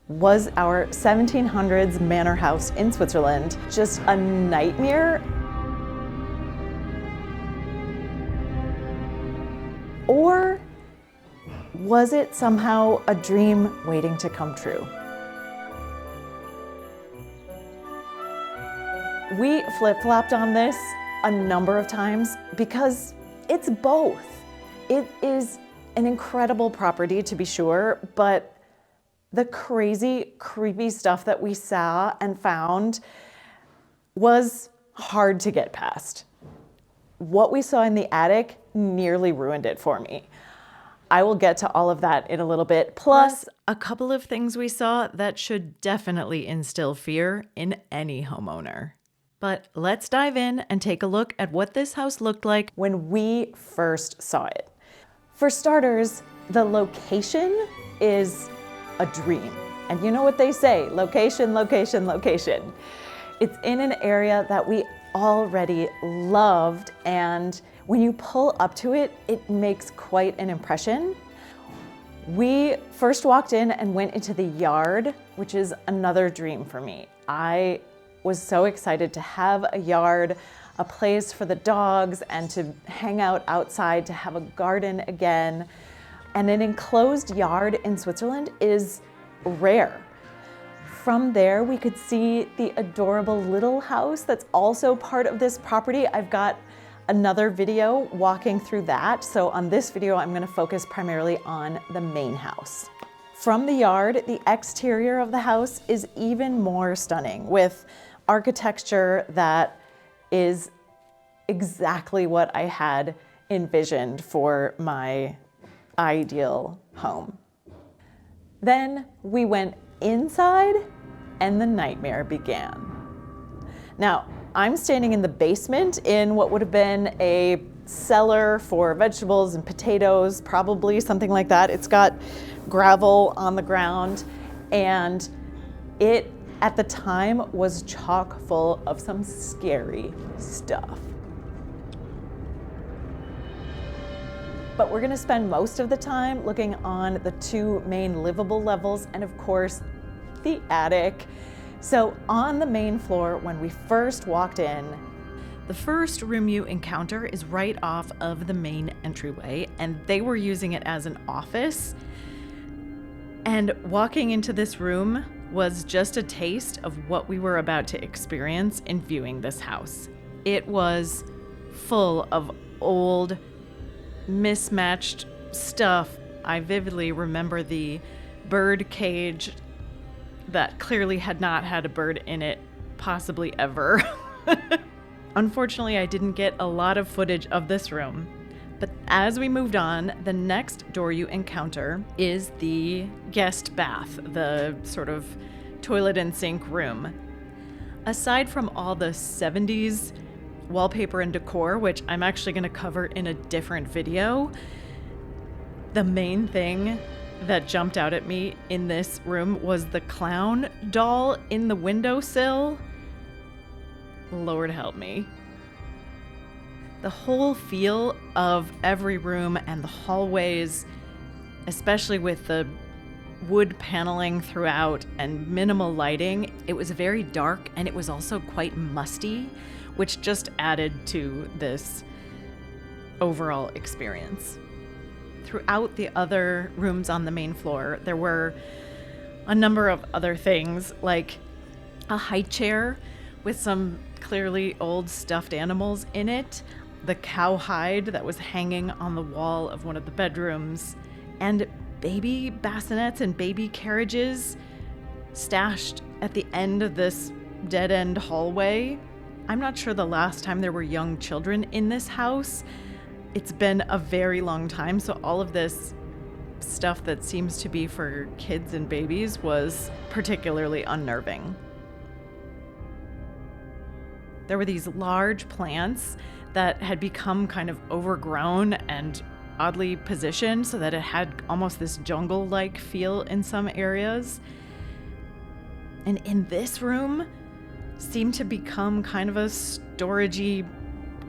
Was our 1700s manor house in Switzerland just a nightmare? Or was it somehow a dream waiting to come true? We flip-flopped on this a number of times because it's both. It is an incredible property, to be sure, but the crazy, creepy stuff that we saw and found was hard to get past. What we saw in the attic nearly ruined it for me. I will get to all of that in a little bit, plus a couple of things we saw that should definitely instill fear in any homeowner. But let's dive in and take a look at what this house looked like when we first saw it. For starters, the location is a dream. And you know what they say, location, location, location. It's in an area that we already loved, and when you pull up to it, it makes quite an impression. We first walked in and went into the yard, which is another dream for me. I was so excited to have a yard, a place for the dogs and to hang out outside, to have a garden again. And an enclosed yard in Switzerland is rare. From there, we could see the adorable little house that's also part of this property. I've got another video walking through that. So on this video, I'm going to focus primarily on the main house. From the yard, the exterior of the house is even more stunning, with architecture that is exactly what I had envisioned for my ideal home. Then we went inside and the nightmare began. Now, I'm standing in the basement in what would have been a cellar for vegetables and potatoes, probably something like that. It's got gravel on the ground, and it at the time was chock full of some scary stuff. But we're gonna spend most of the time looking on the two main livable levels and of course, the attic. So on the main floor, when we first walked in, the first room you encounter is right off of the main entryway, and they were using it as an office. And walking into this room was just a taste of what we were about to experience in viewing this house. It was full of old, mismatched stuff. I vividly remember the bird cage that clearly had not had a bird in it, possibly ever. Unfortunately, I didn't get a lot of footage of this room. But as we moved on, the next door you encounter is the guest bath, the sort of toilet and sink room. Aside from all the 70s wallpaper and decor, which I'm actually going to cover in a different video, the main thing that jumped out at me in this room was the clown doll in the windowsill. Lord help me. The whole feel of every room and the hallways, especially with the wood paneling throughout and minimal lighting, it was very dark and it was also quite musty, which just added to this overall experience. Throughout the other rooms on the main floor, there were a number of other things, like a high chair with some clearly old stuffed animals in it, the cowhide that was hanging on the wall of one of the bedrooms, and baby bassinets and baby carriages stashed at the end of this dead-end hallway. I'm not sure the last time there were young children in this house. It's been a very long time, so all of this stuff that seems to be for kids and babies was particularly unnerving. There were these large plants that had become kind of overgrown and oddly positioned so that it had almost this jungle-like feel in some areas. And in this room, seemed to become kind of a storagey,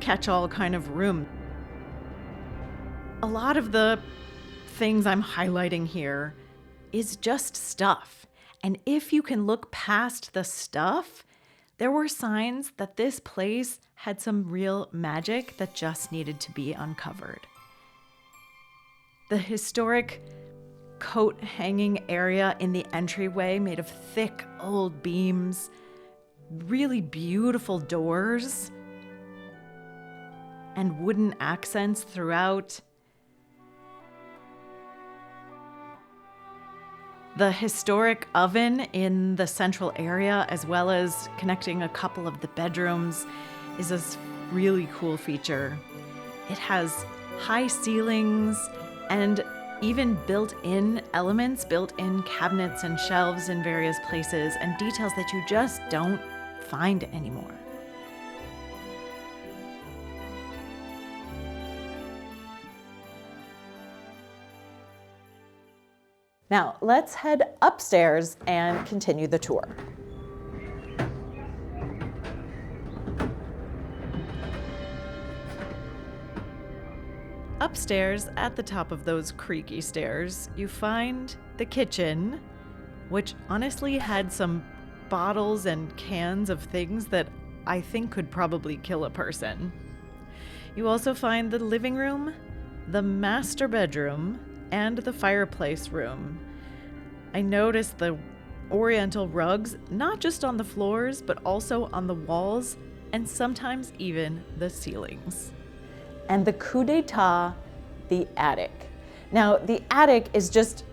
catch-all kind of room. A lot of the things I'm highlighting here is just stuff. And if you can look past the stuff, there were signs that this place had some real magic that just needed to be uncovered. The historic coat hanging area in the entryway made of thick old beams, really beautiful doors, and wooden accents throughout. The historic oven in the central area, as well as connecting a couple of the bedrooms, is a really cool feature. It has high ceilings and even built-in elements, built-in cabinets and shelves in various places, and details that you just don't find anymore. Now, let's head upstairs and continue the tour. Upstairs, at the top of those creaky stairs, you find the kitchen, which honestly had some bottles and cans of things that I think could probably kill a person. You also find the living room, the master bedroom, and the fireplace room. I noticed the oriental rugs, not just on the floors, but also on the walls, and sometimes even the ceilings. And the coup d'etat, the attic. Now, the attic is just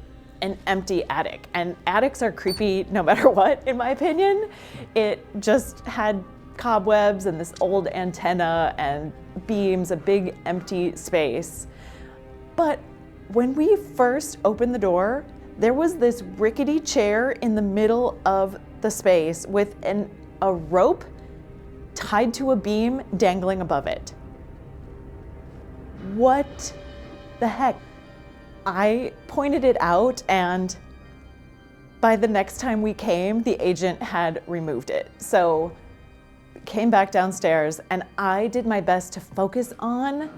an empty attic, and attics are creepy no matter what, in my opinion. It just had cobwebs and this old antenna and beams, a big empty space. But when we first opened the door, there was this rickety chair in the middle of the space with a rope tied to a beam dangling above it. What the heck? I pointed it out, and by the next time we came, the agent had removed it. So came back downstairs, and I did my best to focus on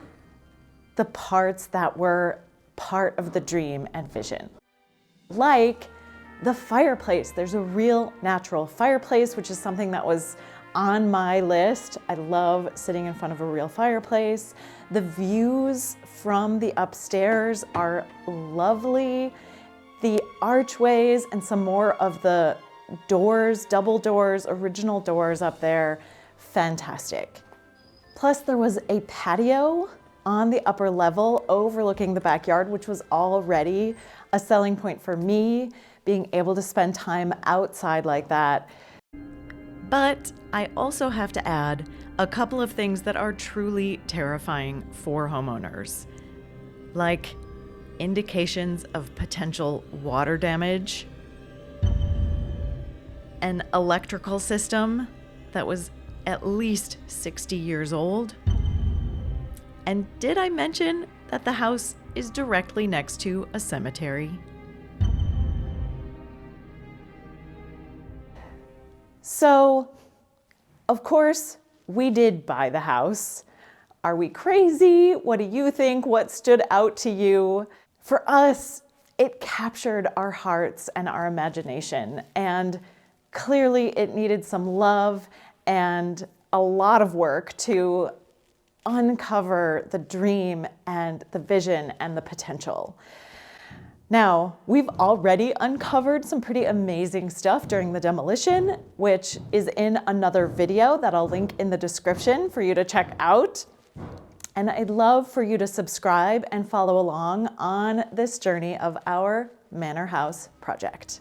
the parts that were part of the dream and vision. Like the fireplace. There's a real natural fireplace, which is something that was on my list. I love sitting in front of a real fireplace. The views from the upstairs are lovely. The archways and some more of the doors, double doors, original doors up there, fantastic. Plus there was a patio on the upper level overlooking the backyard, which was already a selling point for me, being able to spend time outside like that. But I also have to add a couple of things that are truly terrifying for homeowners, like indications of potential water damage, an electrical system that was at least 60 years old. And did I mention that the house is directly next to a cemetery? So, of course, we did buy the house. Are we crazy? What do you think? What stood out to you? For us, it captured our hearts and our imagination, and clearly it needed some love and a lot of work to uncover the dream and the vision and the potential. Now, we've already uncovered some pretty amazing stuff during the demolition, which is in another video that I'll link in the description for you to check out. And I'd love for you to subscribe and follow along on this journey of our Manor House project.